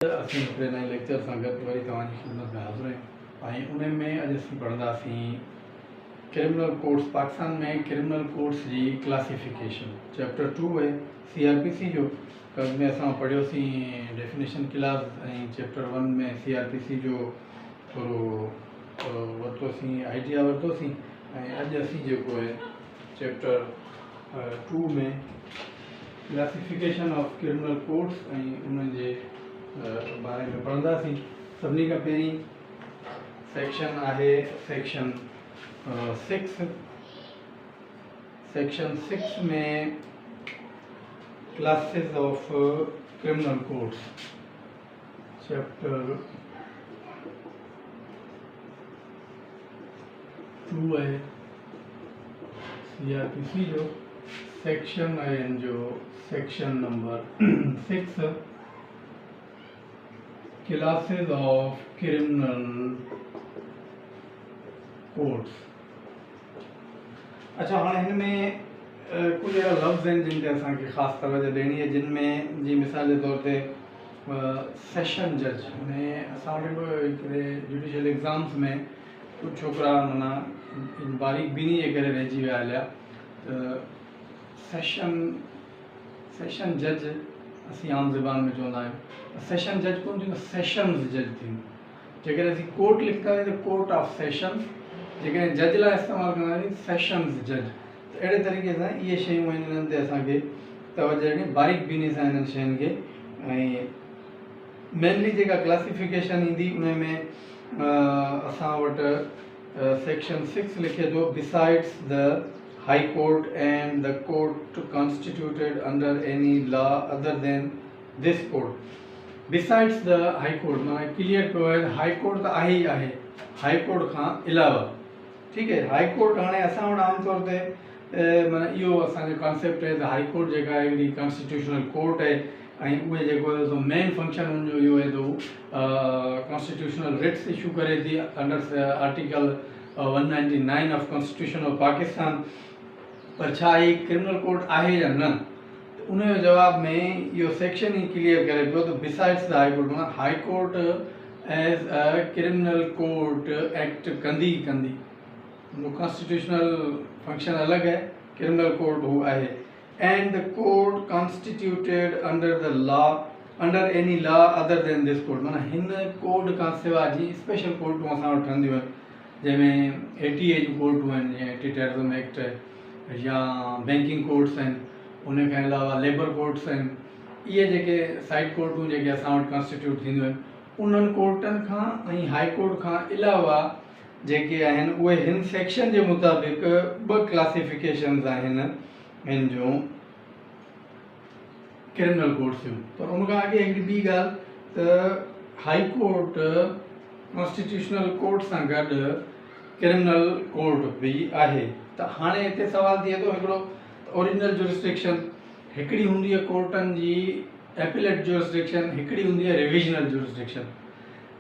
असीं हिकिड़े नए लेक्चर सां गॾु वरी तव्हांजी ख़िदमत में हाज़िर आहियूं ऐं उन में अॼु असीं पढ़ंदासीं क्रिमिनल कोड्स पाकिस्तान में क्रिमिनल कोड्स जी क्लासिफिकेशन चैप्टर 2 आहे CRPC जो। कल में असां पढ़ियोसीं डेफिनेशन क्लास ऐं चैप्टर 1 में CRPC जो थोरो वरितोसीं आइडिया वरितोसीं ऐं अॼु असीं जेको आहे चैप्टर 2 में क्लासिफिकेशन ऑफ क्रिमिनल कोड्स ऐं उन जे बारे में पढ़ंदासीं। सभिनी खां पहिरीं सेक्शन आहे सेक्शन 6। सेक्शन 6 में classes of criminal codes chapter 2 है CRPC जो सेक्शन है जो section number 6 classes of criminal codes. अच्छा हाँ इनमें कुछ अहिड़ा लफ्ज़ आहिनि जिन ते असांखे ख़ासि तवजह ॾियणी आहे, जिनमें जी मिसाल जे तौर ते सेशन जज में असां वटि हिकिड़े जुडिशियल एग्ज़ाम्स में कुझु छोकिरा माना बारीक बीनी जे करे रहिजी विया हलिया। सेशन जज असीं आम ज़बान में चवंदा आहियूं। सेशन जज कोन थींदो, सेशन्स जज थींदो। जेकॾहिं असीं कोर्ट लिखंदा आहियूं त कोर्ट ऑफ सेशन, जेकॾहिं जज लाइ इस्तेमालु कंदा आहियूं सेशन्स जज। त अहिड़े तरीक़े सां इहे शयूं आहिनि, इन्हनि ते असांखे तवजह ॾियणी बारीक बीनी सां इन्हनि शयुनि खे। ऐं मेनली जेका क्लासिफिकेशन ईंदी उन में असां वटि सेक्शन 6 लिखे थो besides the High Court and the court constituted under any law other than this court. Besides the High Court माना क्लियर पियो आहे हाई कोर्ट त आहे ई आहे, हाई कोर्ट खां अलावा। ठीकु आहे, हाई कोर्ट हाणे असां वटि आमतौर ते माना इहो असांजो कॉन्सेप्ट आहे त हाई कोर्ट जेका आहे हिकिड़ी कॉन्स्टिट्यूशनल कोर्ट आहे ऐं उहे जेको आहे मेन फंक्शन उनजो इहो आहे त कॉन्स्टिट्यूशनल रिट्स इशू करे थी under article 199 of constitution of Pakistan. पर छा ही क्रिमिनल कोर्ट आहे या न, उन जो जवाब में इहो सेक्शन ही क्लियर करे पियो त बिसाइड्स द हाई कोर्ट माना high court as a criminal court act कंदी कॉन्स्टिट्यूशनल फंक्शन अलॻि है, क्रिमिनल कोर्ट हू आहे। And the court constituted under the law under any law other than this court माना हिन कोड खां सवाइ जी स्पेशल कोर्टूं असां वटि ठहंदियूं आहिनि, जंहिंमें ATA जूं कोर्टूं आहिनि जीअं एंटी टेररिज्म एक्ट या बैंकिंग कोर्ट्स आहिनि, उन खां अलावा लेबर कोर्ट्स आहिनि। इहे जेके साइड कोर्टूं जेके असां वटि कॉन्स्टिट्यूट थींदियूं आहिनि, उन्हनि कोर्टनि खां ऐं हाई कोर्ट खां अलावा जेके आहिनि उहे हिन सेक्शन जे मुताबिक़ 2 क्लासिफिकेशन्स आहिनि हिन जूं क्रिमिनल कोर्ट्स जूं। पर उन खां अॻे हिकिड़ी ॿी ॻाल्हि त हाई कोर्ट कॉन्स्टिट्यूशनल कोर्ट सां गॾु क्रिमिनल कोर्ट बि आहे। त हाणे हिते सवाल थिए थो हिकिड़ो ओरिजिनल जुरिस्डिक्शन हिकिड़ी हूंदी आहे कोर्टनि जी एपिलेट जुरिस्डिक्शन, हिकिड़ी हूंदी आहे रिविजनल जुरिस्डिक्शन।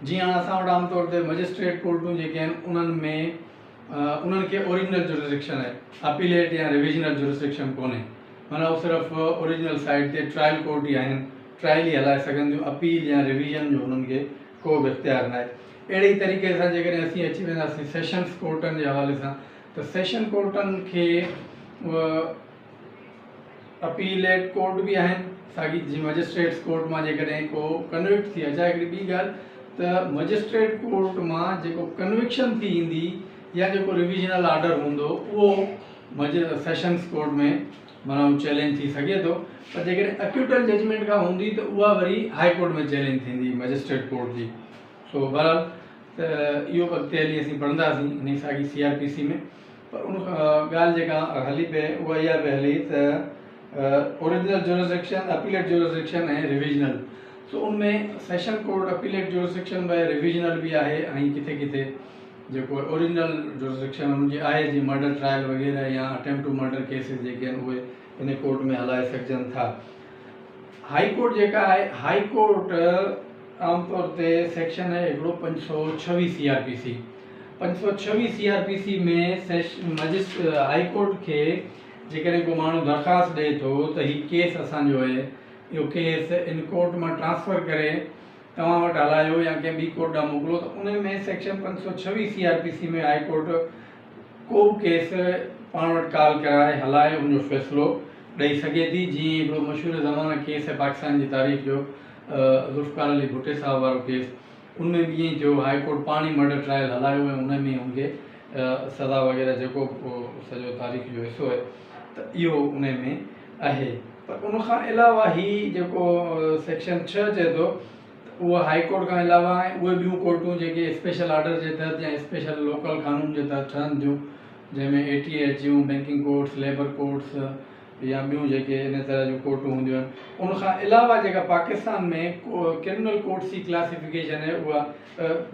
जीअं हाणे असां वटि आमतौर ते मजिस्ट्रेट कोर्टूं जेके आहिनि उन्हनि में उन्हनि खे ओरिजिनल जुरिस्डिक्शन आहे, अपीलेट या रिविजनल जुरिस्डिक्शन कोन्हे। माना उहो सिर्फ़ु ओरिजिनल साइड ते ट्रायल कोर्ट ई आहिनि, ट्रायल ई हलाए सघनि थियूं, अपील या रिविजन जो उन्हनि खे को बि इख्तियार न आहे। अहिड़े ई तरीक़े सां जेकॾहिं असीं अची वेंदासीं सेशन्स कोर्टनि जे हवाले सां त सेशन कोर्टनि खे अपीलेट कोर्ट बि आहिनि, साॻी जीअं मजिस्ट्रेट्स कोर्ट मां जेकॾहिं को कन्विक्ट थी अचे। हिकिड़ी ॿी ॻाल्हि त मजिस्ट्रेट कोर्ट मां जेको कन्विक्शन थी ईंदी या जेको रिविजनल ऑर्डर हूंदो उहो सेशन्स कोर्ट में माना उहो चैलेंज थी सघे थो। पर जेकॾहिं एक्यूटल जजमेंट खां हूंदी त उहा वरी हाई कोर्ट में चैलेंज थींदी मजिस्ट्रेट कोर्ट जी। सो बहरहाल त इहो अॻिते हली असीं पढ़ंदासीं इन साॻी CRPC में। पर उन ॻाल्हि जेका हली पए उहा इहा पई हली त ओरिजिनल जुरिस्डिक्शन, अपीलेट जुरिस्डिक्शन ऐं रिविजनल। सो उनमें सेशन कोर्ट अपीलेट जुरिस्डिक्शन बाय रिविजनल बि आहे ऐं किथे किथे जेको ओरिजिनल जुरिस्डिक्शन हुनजी आहे, जीअं मर्डर ट्रायल वग़ैरह या अटेम्प्ट टू मर्डर केसिस जेके आहिनि उहे इन कोर्ट में हलाए सघजनि था। हाई कोर्ट जेका आहे, हाई कोर्ट आमतौर ते सेक्शन है हिकिड़ो 526 CRPC। 526 CRPC में हाई कोर्ट के जेकॾहिं को माण्हू दरख़्वास्त ॾिए थो त हीउ केस असांजो आहे, इहो केस इन कोर्ट मां ट्रांसफ़र करे तव्हां वटि हलायो या कंहिं ॿी कोर्ट ॾांहुं मोकिलो त उन में सेक्शन 526 CRPC में हाई कोर्ट को बि केस पाण वटि कॉल कराए हलाए उनजो फ़ैसिलो ॾेई सघे थी। जीअं हिकिड़ो मशहूरु ज़माना केस आहे पाकिस्तान जी तारीख़ जो ज़ुल्फ़िकार अली भुट्टे साहब वारो केस, उनमें बि ईअं थियो हाई कोर्ट पाण ई मर्डर ट्रायल हलायो ऐं उन में हुनखे सज़ा वग़ैरह जेको सॼो तारीख़ जो हिसो आहे त इहो उन में आहे। पर उनखां अलावा ही जेको सेक्शन 6 चए थो उहा हाई कोर्ट खां अलावा उहे ॿियूं कोर्टूं जेके स्पेशल ऑर्डर जे तहत या स्पेशल लोकल कानून जे तहत ठहनि थियूं, जंहिंमें ATH जूं बैंकिंग कोर्ट्स, लेबर कोर्ट्स या ॿियूं जेके इन तरह जूं कोर्टूं हूंदियूं आहिनि। उनखां अलावा जेका पाकिस्तान में क्रिमिनल कोर्ट्स जी क्लासिफिकेशन आहे उहा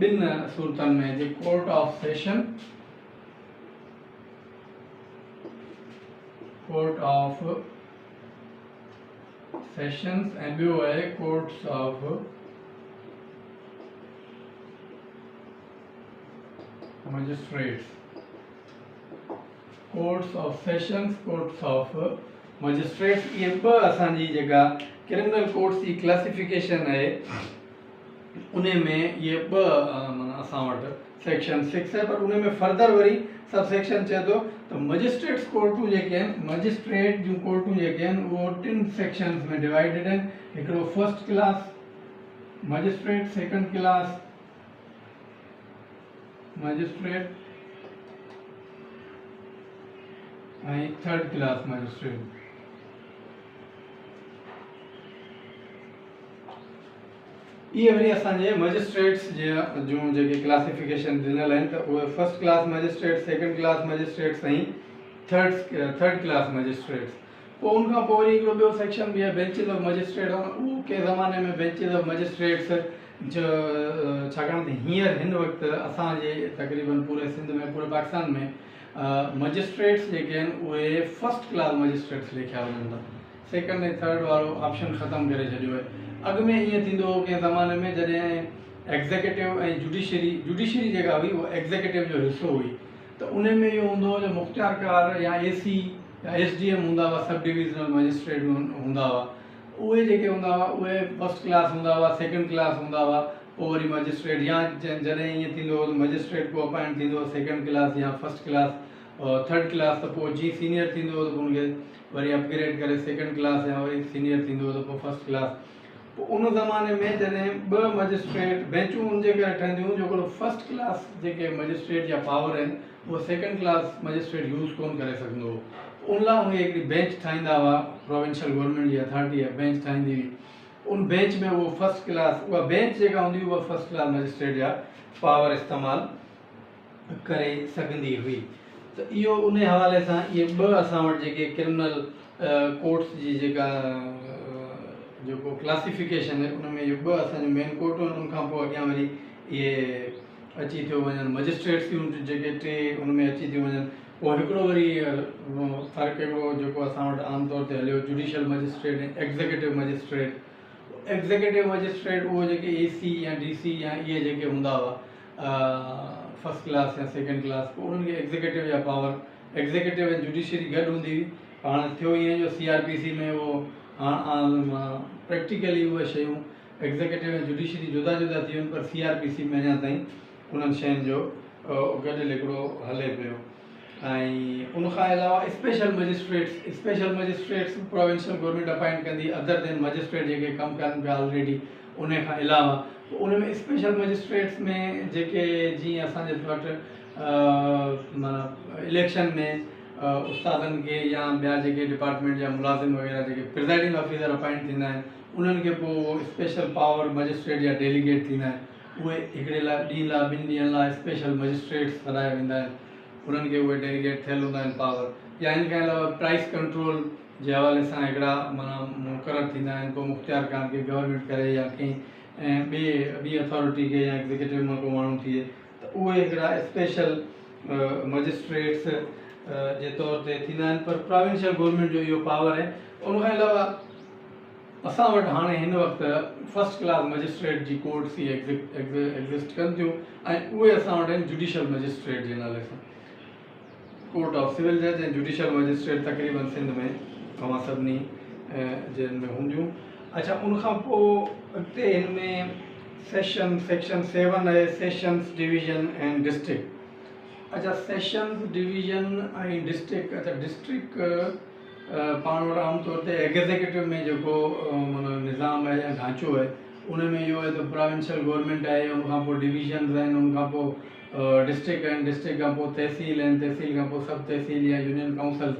ॿिनि सूरतनि में, जे court of session, court of sessions ऐं ॿियो आहे courts of magistrates. Courts of sessions, courts of magistrates, इहे ॿ असांजी जेका क्रिमिनल कोर्ट्स जी क्लासिफिकेशन आहे उन में इहे ॿ माना असां वटि सेक्शन 6 आहे। पर उन में फर्दर वरी सब सेक्शन चए थो त मजिस्ट्रेट्स कोर्टूं जेके आहिनि, मजिस्ट्रेट जूं कोर्टूं जेके आहिनि उहो 3 सेक्शंस में डिवाइडेड आहिनि। हिकिड़ो first class magistrate, second class magistrate ऐं थर्ड क्लास मजिस्ट्रेट। इहे वरी असांजे मजिस्ट्रेट्स जूं जेके क्लासिफिकेशन ॾिनल आहिनि त उहे first class magistrate, second class magistrates ऐं थर्ड क्लास मजिस्ट्रेट्स। पोइ उनखां पोइ वरी हिकिड़ो ॿियो सेक्शन बि आहे बेंचिस ऑफ मजिस्ट्रेट। उहो कंहिं ज़माने में बेंचिस ऑफ मजिस्ट्रेट्स जो छाकाणि त हींअर हिन वक़्तु असांजे तक़रीबन पूरे सिंध में, पूरे पाकिस्तान में मजिस्ट्रेट्स जेके आहिनि उहे फर्स्ट क्लास मजिस्ट्रेट्स लिखिया वञनि था। सेकंड ऐं थर्ड वारो ऑप्शन ख़तमु करे छॾियो आहे। अॻु में ईअं थींदो हो कंहिं ज़माने में जॾहिं एग्ज़ीक्यूटिव ऐं जुडिशरी जेका हुई उहा एग्ज़ीक्यूटिव जो हिसो हुई त उन में इहो हूंदो हो जो मुख़्तियारकार या AC या SDM हूंदा हुआ, सब डिविज़नल मजिस्ट्रेट हूंदा हुआ। उहे जेके हूंदा हुआ उहे फर्स्ट क्लास हूंदा हुआ, सेकंड क्लास हूंदा हुआ। पोइ वरी मजिस्ट्रेट या जॾहिं ईअं थींदो हो मजिस्ट्रेट को अपॉइंट थींदो हो सेकंड क्लास या फर्स्ट क्लास, थर्ड क्लास, त पोइ जीअं सीनियर थींदो हो त उनखे वरी अपग्रेड करे सेकंड क्लास या वरी सीनियर थींदो हो त पोइ फर्स्ट क्लास। पोइ उन ज़माने में जॾहिं 2 मजिस्ट्रेट बेंचूं उन जे करे ठहंदियूं जो हिकिड़ो फर्स्ट क्लास जेके मजिस्ट्रेट जा पावर आहिनि उहो सेकंड क्लास मजिस्ट्रेट यूज़ कोन करे सघंदो हो। उन लाइ उहे हिकिड़ी बेंच ठाहींदा हुआ, प्रोविंशियल गवर्नमेंट जी अथॉरिटी आहे बेंच ठाहींदी हुई। उन बेंच में उहो फर्स्ट क्लास, उहा बेंच जेका हूंदी हुई उहा फर्स्ट क्लास मजिस्ट्रेट जा पावर इस्तेमालु करे सघंदी हुई। त इहो उन हवाले सां इहे 2 असां वटि जेके क्रिमिनल कोर्ट्स जी जेका जेको क्लासिफिकेशन आहे उन में इहे 2 असांजो मेन कोर्टूं आहिनि। उनखां पोइ अॻियां वरी इहे अची थियूं वञनि मजिस्ट्रेट्स जूं जेके 3 उन में अची थियूं वञनि। पोइ हिकिड़ो वरी फ़र्क़ु हिकिड़ो जेको असां वटि आमतौर ते हलियो जुडिशियल मजिस्ट्रेट ऐं एग्ज़ीक्यूटिव मजिस्ट्रेट। एग्ज़ीक्यूटिव मजिस्ट्रेट उहो जेके AC या DC या इहे जेके हूंदा हुआ फर्स्ट क्लास या सेकंड क्लास, पोइ उन्हनि खे एग्ज़ीक्यूटिव जा पावर, एग्ज़ीक्यूटिव ऐं जुडिशरी गॾु हूंदी हुई। हाणे थियो ईअं जो CRPC में उहो प्रैक्टिकली उहे शयूं एग्ज़ीक्यूटिव ऐं जुडिशरी जुदा जुदा थी वञनि, पर CRPC में अञा ताईं उन्हनि शयुनि जो गॾियल हिकिड़ो हले पियो। ऐं उनखां अलावा special magistrates provincial government appoint कंदी अदर देन मजिस्ट्रेट जेके कमु कनि पिया ऑलरेडी। उन खां अलावा उन में स्पेशल मजिस्ट्रेट्स में जेके जीअं असांजे वटि माना इलेक्शन में उस्तादनि खे या ॿिया जेके डिपार्टमेंट जा मुलाज़िम वग़ैरह जेके प्रिज़ाइडिंग ऑफिसर अपॉइंट थींदा आहिनि उन्हनि खे पोइ स्पेशल पावर मजिस्ट्रेट या डेलीगेट थींदा आहिनि। उहे हिकिड़े लाइ ॾींहं लाइ 2 ॾींहंनि लाइ स्पेशल मजिस्ट्रेट्स ठहिराए वेंदा आहिनि, उन्हनि खे उहे डेलीगेट थियल हूंदा आहिनि पावर। या इन खां अलावा प्राइस कंट्रोल जे हवाले सां हिकिड़ा माना मुक़ररु थींदा आहिनि, पोइ मुख़्तियार कार खे गवर्नमेंट करे या कंहिं ॿी अथॉरिटी खे या एग्ज़ीक्यूटिव मां को माण्हू थिए त उहे हिकिड़ा स्पेशल मजिस्ट्रेट्स जे तौर ते थींदा आहिनि। पर प्रोविंशियल गवर्नमेंट जो इहो पावर आहे। उनखां अलावा असां वटि हाणे हिन वक़्तु फर्स्ट क्लास मजिस्ट्रेट जी कोर्ट्स ई एग्ज़िस्ट कनि थियूं ऐं उहे असां वटि आहिनि जुडिशियल मजिस्ट्रेट जे नाले सां। कोर्ट ऑफ सिविल जज ऐं जुडिशियल मजिस्ट्रेट तक़रीबन सिंध में तव्हां सभिनी जिन में हूंदियूं। अच्छा, उनखां पोइ अॻिते हिन में सेशन सेक्शन 7 है सेशंस डिवीजन एंड डिस्ट्रिक्ट। अच्छा, सेशंस डिवीजन ऐं डिस्ट्रिक्ट। अच्छा, डिस्ट्रिक्ट पाण वटि आमतौर ते एग्ज़ीक्यूटिव में जेको माना निज़ाम आहे या ढांचो आहे उन में इहो आहे त प्रोविंशियल गवर्नमेंट आहे, उनखां पोइ डिवीजन्स आहिनि, उनखां पोइ डिस्ट्रिक्ट आहिनि, डिस्ट्रिक्ट खां पोइ तहसील आहिनि, तहसील खां पोइ सब तहसील या यूनियन काउंसिल।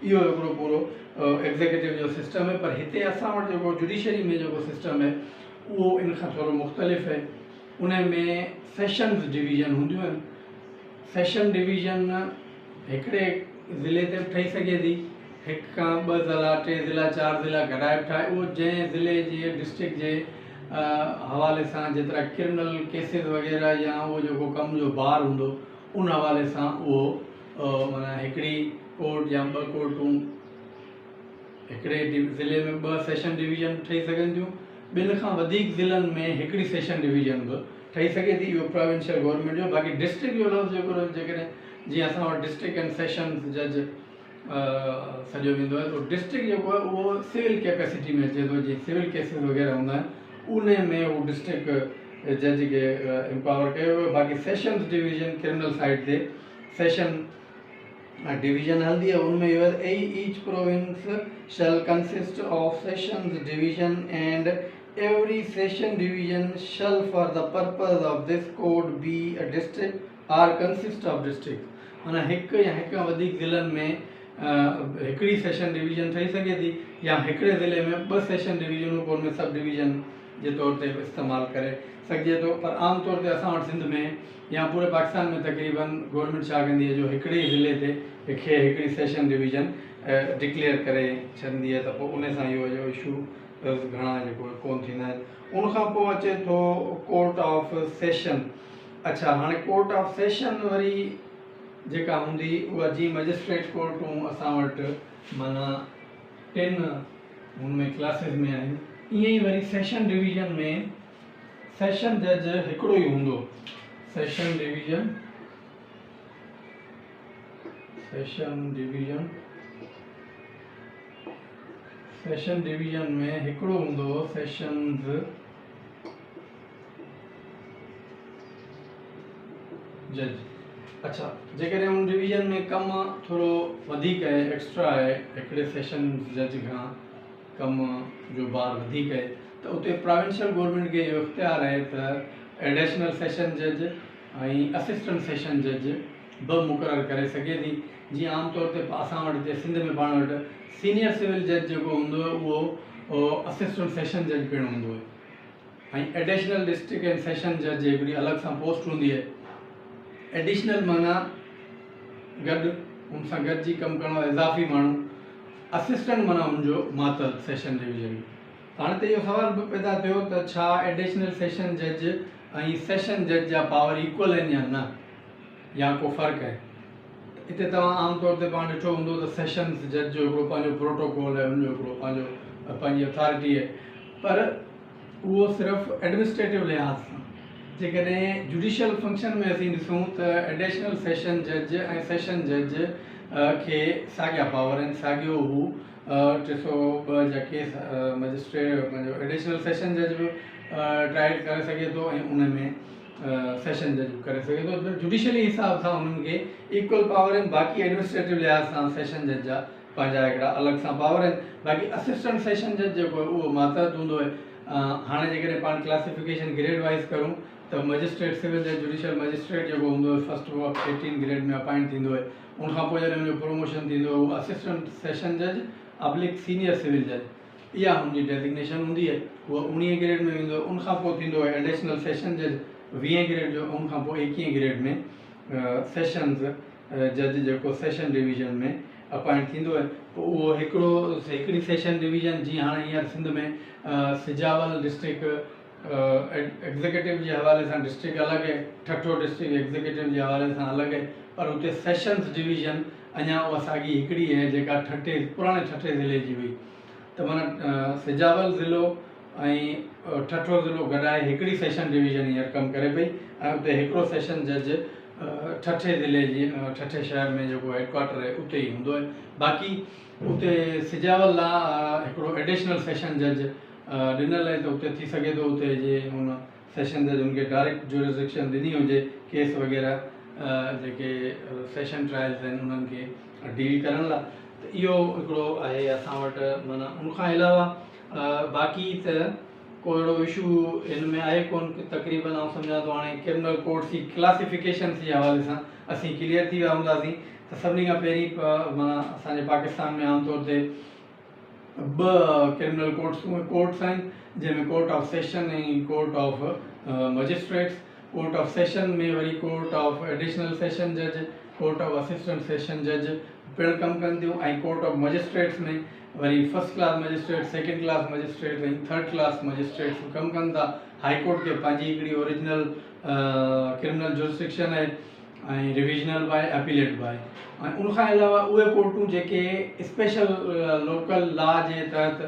इहो हिकिड़ो पूरो एग्ज़ीक्यूटिव जो सिस्टम आहे। पर हिते असां वटि जेको जुडिशरी में जेको सिस्टम आहे उहो इन खां थोरो मुख़्तलिफ़ आहे। उन में सेशंस डिवीजन हूंदियूं आहिनि। सेशन डिवीजन हिकिड़े ज़िले ते बि ठही सघे थी, हिकु खां ॿ ज़िला, 3 ज़िला, 4 ज़िला गॾाए बि ठाहे। उहो जंहिं ज़िले जे डिस्ट्रिक्ट जे हवाले सां जेतिरा क्रिमिनल केसिस वग़ैरह या उहो जेको कम जो बार हूंदो उन हवाले सां उहो माना हिकिड़ी कोर्ट या 2 कोर्टूं हिकिड़े ज़िले में 2 सेशन डिवीजन ठही सघनि थियूं। 2 खां वधीक ज़िलनि में हिकिड़ी सेशन डिवीजन बि ठही सघे थी। इहो प्रोविंशियल गवर्नमेंट जो। बाक़ी डिस्ट्रिक्ट जो लफ़्ज़ जेको जेकॾहिं जीअं असां वटि डिस्ट्रिक्ट एंड सेशंस जज सॼो वेंदो आहे, त डिस्ट्रिक्ट जेको आहे उहो सिविल कैपेसिटी में अचे थो। जीअं सिविल केसिस वग़ैरह हूंदा आहिनि उन में उहो डिस्ट्रिक्ट जज खे एम्पावर कयो वियो। बाक़ी सेशंस डिवीजन क्रिमिनल साइड ते सेशन डिवीजन हल्दी है। उनमें इहो आहे each province shall consist of sessions division and every session division shall for the purpose of this code be a district or consist of district. माना हिकु या हिकु खां वधीक ज़िलनि में हिकिड़ी सेशन डिवीजन ठही सघे थी या हिकिड़े ज़िले में 2 सेशन डिवीजनूं पोइ उनमें सब डिवीजन जे तौर ते इस्तेमालु करे सघिजे थो। पर आम तौर ते असां वटि सिंध में या पूरे पाकिस्तान में तक़रीबन गवर्नमेंट छा कंदी आहे जो हिकिड़े ज़िले ते खे हिकिड़ी सेशन डिवीजन डिक्लेयर करे छॾंदी आहे, त पोइ उन सां इहो जो इशू घणा जेको कोन थींदा आहिनि। उनखां पोइ अचे थो कोर्ट ऑफ सेशन। अच्छा, हाणे कोर्ट ऑफ सेशन वरी जेका हूंदी उहा जीअं मजिस्ट्रेट कोर्टूं असां वटि माना 10 हुनमें क्लासिस में आहिनि, ईअं ई वरी सेशन डिवीजन में सेशन जज हिकिड़ो ई हूंदो। सेशन डिवीजन में हिकिड़ो हूंदो सेशंस जज। अच्छा, जेकॾहिं उन डिवीजन में कमु थोरो वधीक आहे, एक्स्ट्रा आहे, हिकिड़े सेशन जज खां कमु जो बार वधीक आहे, त उते प्रोविंशियल गवर्नमेंट खे इहो इख्तियार आहे त एडिशनल सेशन जज ऐं असिस्टेंट सेशन जज बि मुक़ररु करे सघे थी। जीअं आमतौर ते असां वटि हिते सिंध में पाण वटि सीनियर सिविल जज जेको हूंदो आहे उहो असिस्टेंट सेशन जज पिणु हूंदो आहे ऐं एडिशनल डिस्ट्रिक्ट एंड सेशन जज जी हिकिड़ी अलॻि सां पोस्ट हूंदी आहे। एडिशनल माना गॾु हुन सां गॾिजी कमु करण वारो इज़ाफ़ी माण्हू, असिस्टेंट माना हुनजो मातल सेशन डिवीजन। हाणे त इहो सुवाल बि पैदा थियो त छा एडिशनल सेशन जज ऐं सेशन जज जा पावर इक्वल आहिनि या न, या को फ़र्क़ु आहे। हिते तव्हां आमतौर ते पाण ॾिठो हूंदो त सेशंस जज जो हिकिड़ो पंहिंजो प्रोटोकॉल आहे, हुनजो हिकिड़ो पंहिंजी अथॉरिटी आहे, पर उहो सिर्फ़ु एडमिनिस्ट्रेटिव लिहाज़ सां। जेकॾहिं जुडिशियल फंक्शन में असीं ॾिसूं त एडिशनल सेशन जज ऐं सेशन जज खे साॻिया पावर आहिनि। साॻियो हू 302 जा केस मजिस्ट्रेट पंहिंजो एडिशनल सेशन जज बि ट्रायल करे सघे थो ऐं उन में सेशन जज बि करे सघे थो। जुडिशली हिसाब सां उन्हनि खे इक्वल पावर आहिनि। बाक़ी एडमिनिस्ट्रेटिव लिहाज़ सां सेशन जज जा पंहिंजा हिकिड़ा अलॻि सां पावर आहिनि। बाक़ी असिस्टेंट सेशन जज जेको आहे उहो मातहत हूंदो आहे। हाणे जेकॾहिं पाण क्लासिफिकेशन ग्रेड वाइज़ करूं त मजिस्ट्रेट सिविल जज जुडिशियल मजिस्ट्रेट जेको हूंदो आहे फर्स्ट ऑफ 18 ग्रेड में अपॉइंट थींदो आहे। उनखां पोइ जॾहिं हुनजो प्रमोशन थींदो आहे उहो असिस्टेंट सेशन जज अब्लिक सीनियर सिविल जज, इहा हुनजी डेज़िग्नेशन हूंदी आहे। उहा 19 ग्रेड में वेंदो आहे। उनखां पोइ थींदो आहे एडिशनल सेशन जज 20 ग्रेड जो। उनखां पोइ 21 ग्रेड में सेशंस जज जेको सेशन डिवीजन में अपॉइंट थींदो आहे। पोइ उहो हिकिड़ी सेशन डिवीजन जीअं हाणे हींअर सिंध में सिजावल डिस्ट्रिक्ट एग्ज़ीक्यूटिव जे हवाले सां डिस्ट्रिक्ट अलॻि आहे, ठठो डिस्ट्रिक्ट एग्ज़ीक्यूटिव जे हवाले सां अलॻि आहे, पर उते सेशंस डिवीजन अञा उहा साॻी हिकिड़ी आहे जेका पुराणे ठठे ज़िले जी हुई। त माना सिजावल ज़िलो ऐं ठठो ज़िलो गॾाए हिकिड़ी सेशन डिवीजन हींअर कमु करे पई ऐं उते हिकिड़ो सेशन जज ठठे ज़िले जी ठठे शहर में जेको हेडक्वार्टर आहे उते ई हूंदो आहे। बाक़ी उते सिजावल लाइ हिकिड़ो एडिशनल सेशन जज ॾिनल आहे, त उते थी सघे थो उते जे हुन सेशन जज उनखे डायरेक्ट जुरिसडिक्शन ॾिनी हुजे केस वग़ैरह जेके सेशन ट्रायल्स आहिनि उन्हनि खे डील करण लाइ, त इहो हिकिड़ो आहे असां वटि। माना उनखां अलावा बाक़ी त को अहिड़ो इशू हिन में आहे कोन। तक़रीबन आउं सम्झां थो हाणे क्रिमिनल कोड्स जी क्लासिफिकेशन जे हवाले सां असीं क्लियर थी विया हूंदासीं। त सभिनी खां पहिरीं माना असांजे पाकिस्तान में आमतौर ते ॿ क्रिमिनल कोर्ट्स आहिनि जंहिंमें कोर्ट ऑफ सेशन ऐं court of magistrates. Court of session में वरी कोर्ट ऑफ एडिशनल सेशन जज, कोर्ट ऑफ असिस्टेंट सेशन जज पिणु कमु कनि थियूं, ऐं कोर्ट ऑफ मजिस्ट्रेट्स में वरी first class magistrate, second class magistrate ऐं थर्ड क्लास मजिस्ट्रेट्स कमु कनि था। हाई कोर्ट खे पंहिंजी हिकिड़ी ओरिजिनल क्रिमिनल जुरिसडिक्शन आहे ऐं रिविजनल बि आहे, अपीलेट बि आहे। ऐं उनखां अलावा उहे कोर्टूं जेके स्पेशल लोकल लॉ जे तहत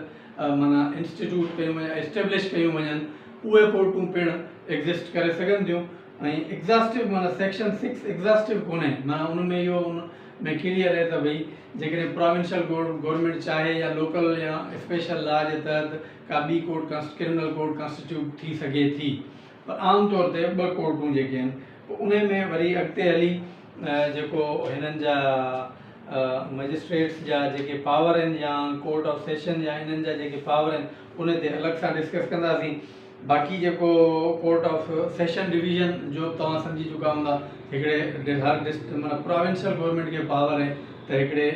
माना इंस्टीट्यूट कयूं वञनि, एस्टेब्लिश कयूं वञनि, उहे कोर्टूं पिणु एग्ज़िस्ट करे सघनि थियूं। ऐं एग्ज़ॉस्टिव माना सेक्शन 6 एग्ज़ॉस्टिव कोन्हे, माना उन में इहो उन में क्लियर आहे त भई जेकॾहिं प्रोविंशियल गवर्नमेंट चाहे या लोकल या स्पेशल लॉ जे तहत का ॿी कोर्ट क्रिमिनल कोर्ट कॉन्स्टिट्यूट थी सघे थी। पर आम तौर ते ॿ कोर्टूं जेके आहिनि उन में वरी अॻिते हली जेको हिननि जा मजिस्ट्रेट्स जा जेके पावर आहिनि या कोर्ट ऑफ सेशन या हिननि जा जेके पावर आहिनि उन ते अलॻि सां डिस्कस कंदासीं। बाक़ी जेको कोर्ट ऑफ सेशन डिवीज़न जो तव्हां सम्झी चुका हूंदा, हिकिड़े हर माना प्रोविंशियल गवर्नमेंट खे पावर आहे त हिकिड़े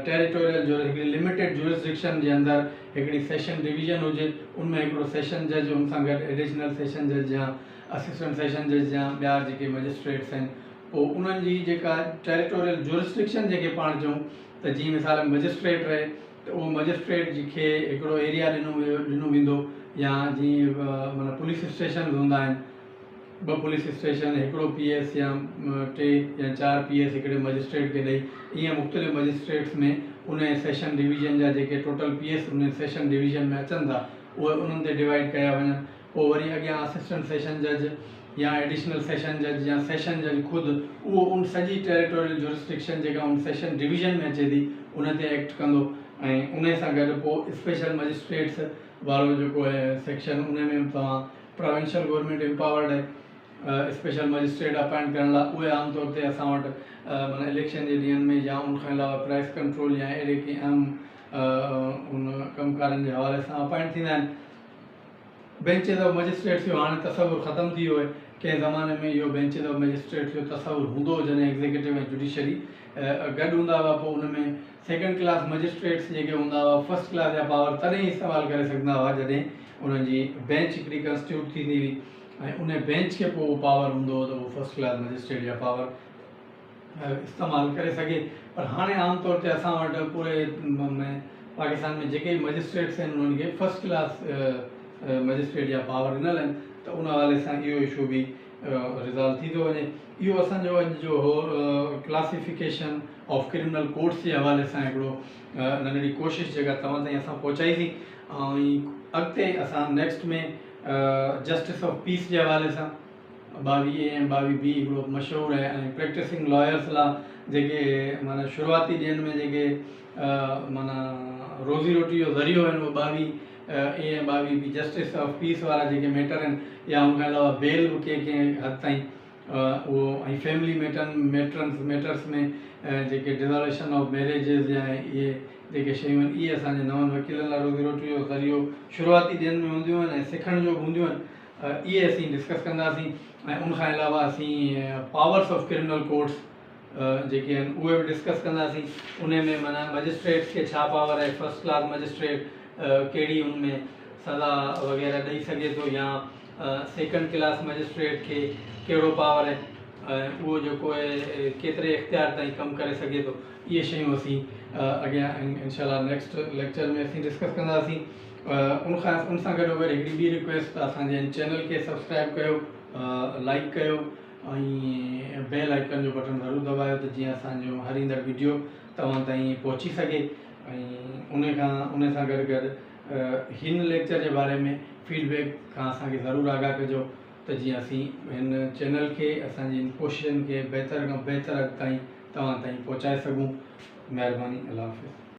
टेरिटोरियल जो हिकिड़ी लिमिटेड जुरिसडिक्शन जे अंदरि हिकिड़ी सेशन डिवीज़न हुजे, उनमें हिकिड़ो सेशन जज, उन सां गॾु एडिशनल सेशन जज या असिस्टेंट सेशन जज या ॿिया जेके मजिस्ट्रेट्स आहिनि, पोइ उन्हनि जी जेका टेरिटोरियल जुरिसडिक्शन जेके पाण चऊं त जीअं मिसाल मजिस्ट्रेट रहे त उहो मजिस्ट्रेट खे हिकिड़ो एरिया ॾिनो वेंदो, या जीअं माना पुलिस स्टेशन हूंदा आहिनि, 2 पुलिस स्टेशन, हिकिड़ो PS या 3 या 4 PS हिकिड़े मजिस्ट्रेट खे ॾेई, ईअं मुख़्तलिफ़ मजिस्ट्रेट्स में उन सेशन डिवीज़न जा जेके टोटल PS उन सेशन डिवीज़न में अचनि था उहे उन्हनि ते डिवाइड कया वञनि। पोइ वरी अॻियां असिस्टेंट सेशन जज या एडिशनल सेशन जज या सेशन जज ख़ुदि उहो उन सॼी टेरिटोरियल जुरिसडिक्शन जेका उन सेशन डिवीज़न में अचे थी उन ते एक्ट कंदो। ऐं उन सां गॾु पोइ स्पेशल मजिस्ट्रेट्स वारो जेको आहे सेक्शन, उन में तव्हां प्रोविंशियल गवर्नमेंट एम्पावर्ड आहे स्पेशल मजिस्ट्रेट अपॉइंट करण लाइ। उहे आमतौर ते असां वटि माना इलेक्शन जे ॾींहंनि में या उनखां अलावा प्राइस कंट्रोल या अहिड़े कंहिं आम उन कमकारनि जे हवाले सां अपॉइंट थींदा आहिनि। बेंचिस ऑफ मजिस्ट्रेट्स जो हाणे तसवुरु ख़तमु थी वियो आहे। कंहिं ज़माने में इहो बेंचिस ऑफ मजिस्ट्रेट्स जो तसवुरु हूंदो हो जॾहिं एग्ज़ीक्यूटिव ऐं जुडिशरी गॾु हूंदा हुआ। पोइ उन में सेकेंड क्लास मजिस्ट्रेट्स जेके हूंदा हुआ फर्स्ट क्लास जा पावर तॾहिं इस्तेमालु करे सघंदा हुआ जॾहिं उन्हनि जी बेंच हिकिड़ी कॉन्स्टिट्यूट थींदी हुई ऐं उन बेंच खे पोइ उहो पावर हूंदो हो त उहो फर्स्ट क्लास मजिस्ट्रेट जा पावर इस्तेमालु करे सघे। पर हाणे आमतौर ते असां वटि पूरे में पाकिस्तान में जेके मजिस्ट्रेट्स आहिनि उन्हनि खे फर्स्ट क्लास मजिस्ट्रेट जा पावर ॾिनल आहिनि, त उन हवाले सां इहो इशू बि रिज़ॉल्व थी थो वञे। इहो असांजो अॼु जो हो क्लासिफिकेशन ऑफ क्रिमिनल कोर्ट्स जे हवाले सां हिकिड़ो नंढड़ी कोशिशि जेका तव्हां ताईं असां पहुचाईसीं। ऐं अॻिते असां नेक्स्ट में जस्टिस ऑफ पीस जे हवाले सां 22A ऐं 22B हिकिड़ो मशहूरु आहे ऐं प्रैक्टिसिंग लॉयर्स लाइ जेके माना शुरूआती ॾींहंनि में जेके माना रोज़ी रोटी जो ज़रियो आहिनि उहो 22A ऐं 22B जस्टिस ऑफ पीस वारा जेके मैटर आहिनि, या उनखां अलावा बेल बि कंहिं हद ताईं उहो, ऐं फैमिली मैटर्स में जेके डिज़ोल्यूशन ऑफ मैरिजिस या इहे जेके शयूं आहिनि, इहे असांजे नवनि वकीलनि लाइ रोज़ी रोटी जो ज़रियो शुरूआती ॾींहंनि में हूंदियूं आहिनि ऐं सिखण जो हूंदियूं आहिनि। इहे असीं डिस्कस कंदासीं। ऐं उनखां अलावा असीं पावर्स ऑफ क्रिमिनल कोर्ट्स जेके आहिनि उहे बि डिस्कस कंदासीं। उन में माना मजिस्ट्रेट्स खे छा पावर आहे, फर्स्ट क्लास मजिस्ट्रेट कहिड़ी उनमें सज़ा वग़ैरह ॾेई सघे थो, या सेकेंड क्लास मजिस्ट्रेट खे कहिड़ो पावर आहे, उहो जेको आहे केतिरे इख़्तियार ताईं कमु करे सघे थो। इहे शयूं असीं अॻियां इंशाल्लाह नेक्स्ट लेक्चर में असीं डिस्कस कंदासीं। उन सां गॾो गॾु हिकिड़ी ॿी रिक्वेस्ट, असांजे चैनल खे सब्सक्राइब कयो, लाइक कयो ऐं बेल आइकन जो बटन ज़रूरु दबायो त जीअं असांजो हर ईंदड़ वीडियो तव्हां ताईं पहुची सघे। ऐं उन सां गॾु गॾु हिन लेक्चर जे बारे में फीडबैक खां असांखे ज़रूरु आगाह कजो त जीअं असीं हिन चैनल खे असांजी इन कोशिशनि खे बहितर खां बहितर ताईं तव्हां ताईं पहुचाए सघूं। महिरबानी, अल्लाह हाफ़िज़।